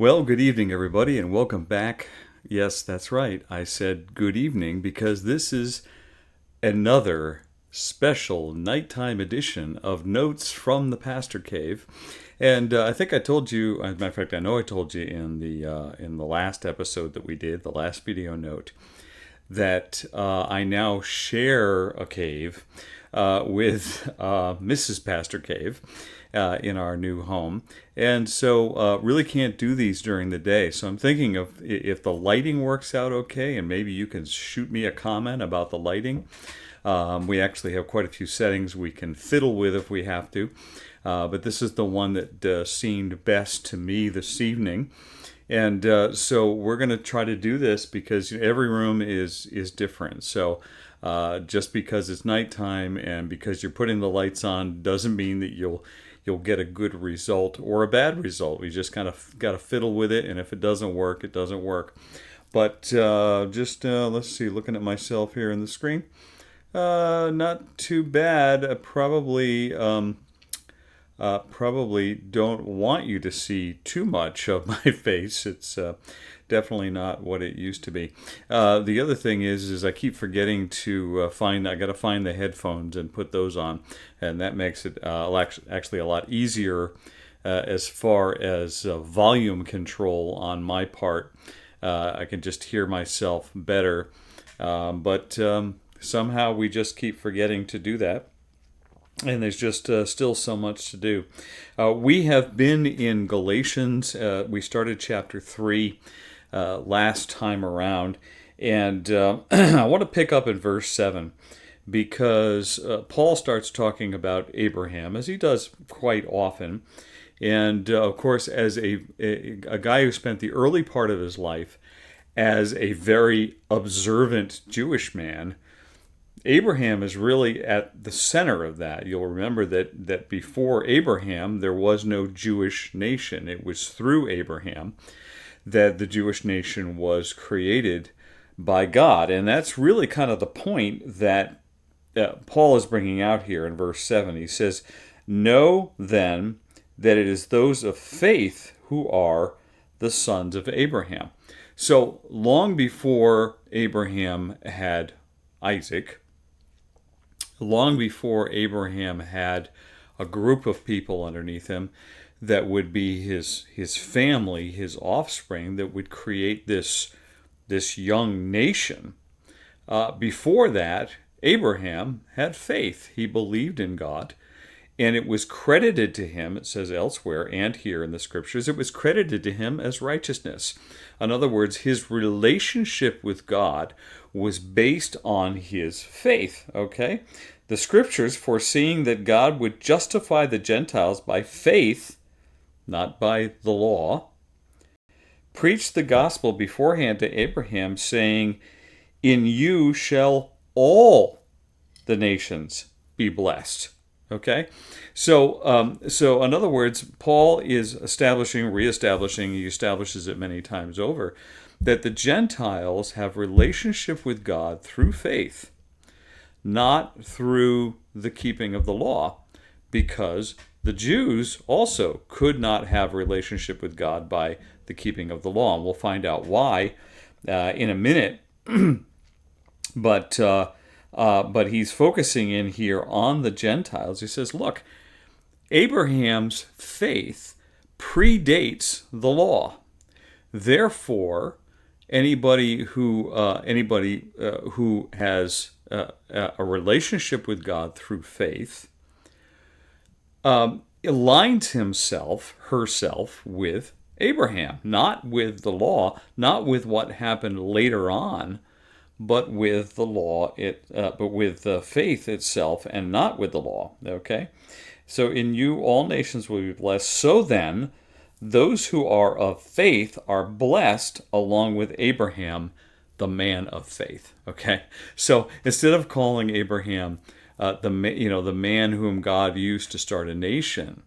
Well, good evening, everybody, and welcome back. Yes, that's right. I said good evening because this is another special nighttime edition of Notes from the Pastor Cave. And I think I told you, as a matter of fact, I know I told you in the last episode that we did, the last video note, that I now share a cave with Mrs. Pastor Cave in our new home. And so really can't do these during the day. So I'm thinking of if the lighting works out okay, and maybe you can shoot me a comment about the lighting. We actually have quite a few settings we can fiddle with if we have to. But this is the one that seemed best to me this evening. And so we're going to try to do this because every room is different. So just because it's nighttime and because you're putting the lights on doesn't mean that you'll get a good result or a bad result. We just kind of got to fiddle with it, and if it doesn't work, it doesn't work. But let's see, looking at myself here in the screen, not too bad. Probably don't want you to see too much of my face. It's definitely not what it used to be. The other thing is I keep forgetting to I got to find the headphones and put those on, and that makes it actually a lot easier as far as volume control on my part. I can just hear myself better, but somehow we just keep forgetting to do that. And there's just still so much to do. We have been in Galatians. We started chapter 3 last time around. And I want to pick up in verse 7 because Paul starts talking about Abraham, as he does quite often. And of course, as a guy who spent the early part of his life as a very observant Jewish man, Abraham is really at the center of that. You'll remember that before Abraham, there was no Jewish nation. It was through Abraham that the Jewish nation was created by God. And that's really kind of the point that Paul is bringing out here in verse 7. He says, "Know then that it is those of faith who are the sons of Abraham." So long before Abraham had Isaac, long before Abraham had a group of people underneath him that would be his family, his offspring, that would create this young nation. Before that, Abraham had faith. He believed in God, and it was credited to him, it says elsewhere and here in the scriptures, it was credited to him as righteousness. In other words, his relationship with God was based on his faith, okay? The scriptures, foreseeing that God would justify the Gentiles by faith, not by the law, preached the gospel beforehand to Abraham, saying, "In you shall all the nations be blessed." Okay? So in other words, Paul is reestablishing, he establishes it many times over, that the Gentiles have relationship with God through faith, not through the keeping of the law, because the Jews also could not have relationship with God by the keeping of the law. And we'll find out why in a minute. But he's focusing in here on the Gentiles. He says, look, Abraham's faith predates the law. Therefore, anybody who has a relationship with God through faith aligns herself with Abraham, not with the law, not with what happened later on, but with the law, but with the faith itself, and not with the law. Okay, so in you all nations will be blessed. So then, those who are of faith are blessed along with Abraham, the man of faith. Okay, so instead of calling Abraham the man whom God used to start a nation,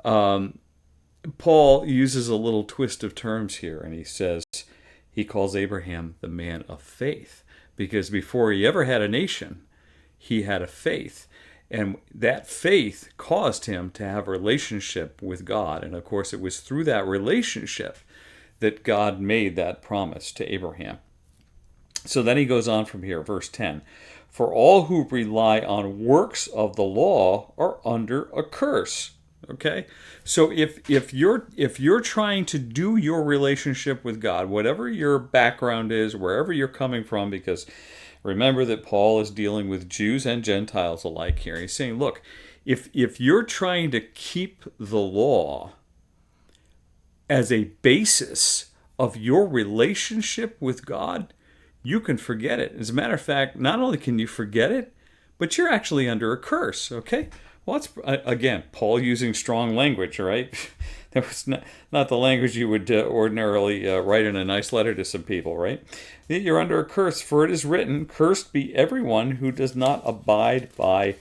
Paul uses a little twist of terms here, and he calls Abraham the man of faith, because before he ever had a nation, he had a faith. And that faith caused him to have a relationship with God. And of course, it was through that relationship that God made that promise to Abraham. So then he goes on from here, verse 10. For all who rely on works of the law are under a curse. Okay? So if you're trying to do your relationship with God, whatever your background is, wherever you're coming from, because remember that Paul is dealing with Jews and Gentiles alike here. He's saying, look, if you're trying to keep the law as a basis of your relationship with God, you can forget it. As a matter of fact, not only can you forget it, but you're actually under a curse, okay? Well, it's, again, Paul using strong language, right? That was not the language you would ordinarily write in a nice letter to some people, right? You're under a curse, for it is written, cursed be everyone who does not abide by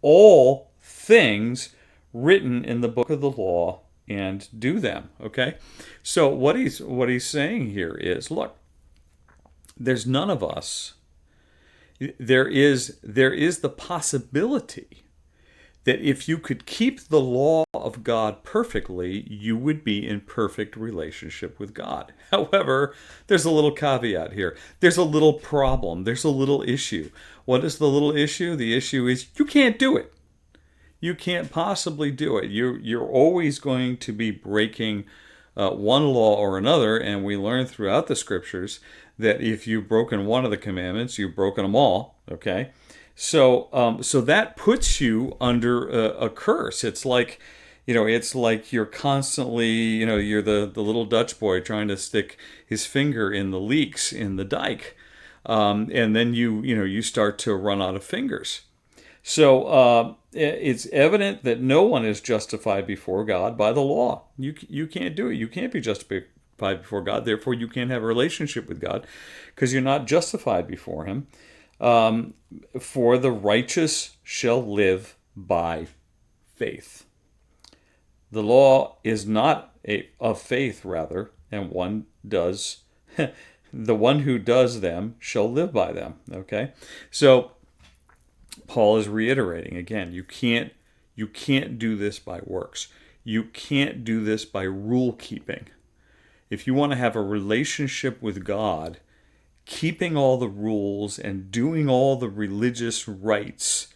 all things written in the book of the law and do them, okay? So what he's saying here is, look, there's none of us. There is the possibility that if you could keep the law of God perfectly, you would be in perfect relationship with God. However, there's a little caveat here. There's a little problem. There's a little issue. What is the little issue? The issue is you can't do it. You can't possibly do it. You're always going to be breaking one law or another, and we learn throughout the scriptures that if you've broken one of the commandments, you've broken them all. Okay, so that puts you under a curse. It's like, it's like you're constantly, you're the little Dutch boy trying to stick his finger in the leaks in the dike, and then you start to run out of fingers. So it's evident that no one is justified before God by the law. You can't do it. You can't be justified before God. Therefore, you can't have a relationship with God because you're not justified before Him. For the righteous shall live by faith. The law is not of faith, rather, and one does. The one who does them shall live by them. Okay, so Paul is reiterating again, you can't do this by works. You can't do this by rule keeping. If you want to have a relationship with God, keeping all the rules and doing all the religious rites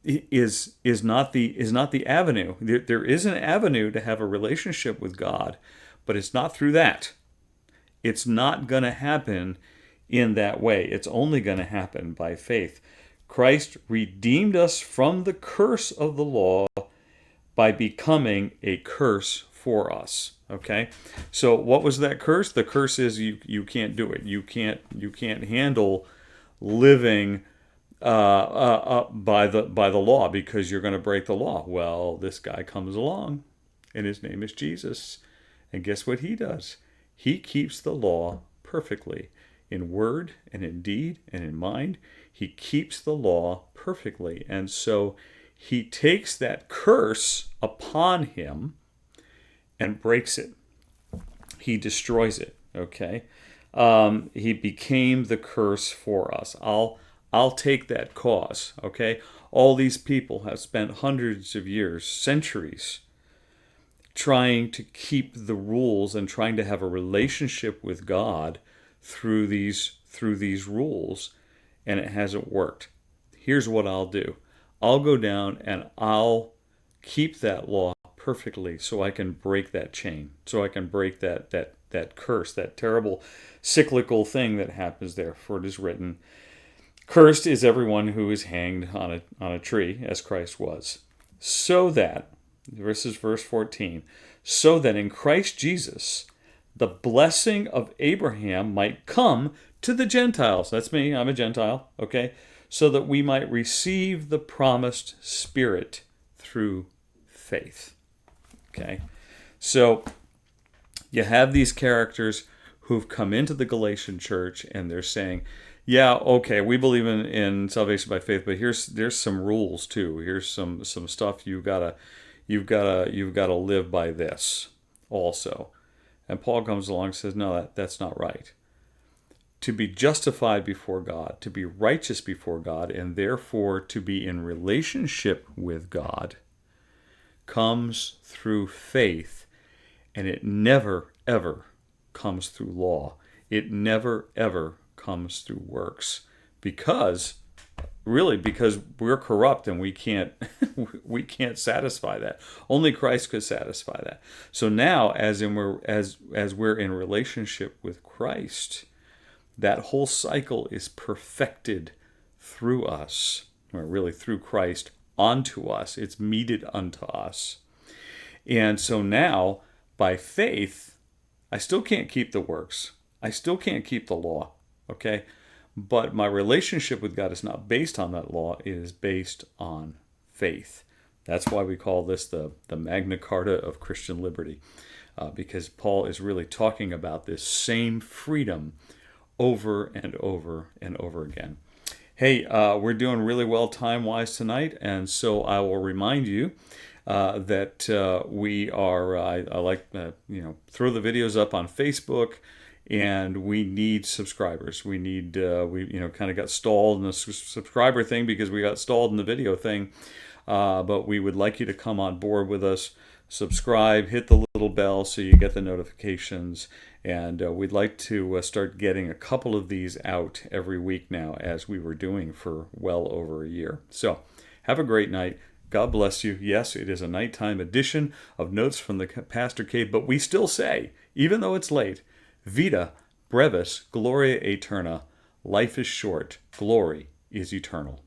is not the avenue. There is an avenue to have a relationship with God, but it's not through that. It's not going to happen in that way. It's only going to happen by faith. Christ redeemed us from the curse of the law by becoming a curse for us. Okay, so what was that curse? The curse is you can't do it. You can't handle living by the law because you're going to break the law. Well, this guy comes along, and his name is Jesus, and guess what he does? He keeps the law perfectly in word and in deed and in mind. He keeps the law perfectly, and so he takes that curse upon him and breaks it. He destroys it. Okay, he became the curse for us. I'll take that cause. Okay, all these people have spent hundreds of years, centuries, trying to keep the rules and trying to have a relationship with God through these rules, and it hasn't worked. Here's what I'll do. I'll go down and I'll keep that law perfectly so I can break that chain, so I can break that curse, that terrible cyclical thing that happens there. For it is written, cursed is everyone who is hanged on a tree, as Christ was. So that, this is verse 14, so that in Christ Jesus the blessing of Abraham might come to the Gentiles. That's me, I'm a Gentile, okay? So that we might receive the promised Spirit through faith. Okay, so you have these characters who've come into the Galatian church and they're saying, yeah, okay, we believe in salvation by faith, but there's some rules too. Here's some stuff you've gotta live by this also. And Paul comes along and says, no, that's not right. to be justified before God, to be righteous before God, and therefore to be in relationship with God, comes through faith, and it never, ever comes through law. It never, ever comes through works. Because we're corrupt and we can't we can't satisfy that. Only Christ could satisfy that. So now, as we're in relationship with Christ, that whole cycle is perfected through us, or really through Christ onto us. It's meted unto us. And so now, by faith, I still can't keep the works. I still can't keep the law, okay? But my relationship with God is not based on that law. It is based on faith. That's why we call this the Magna Carta of Christian liberty, because Paul is really talking about this same freedom over and over and over again. Hey, we're doing really well time-wise tonight, and so I will remind you that we are, I like, throw the videos up on Facebook, and we need subscribers. We need, we kind of got stalled in the subscriber thing because we got stalled in the video thing, but we would like you to come on board with us. Subscribe, hit the little bell so you get the notifications, and we'd like to start getting a couple of these out every week now, as we were doing for well over a year. So have a great night. God bless you. Yes, it is a nighttime edition of Notes from the Pastor Cave, but we still say, even though it's late, Vita brevis gloria aeterna. Life is short, glory is eternal.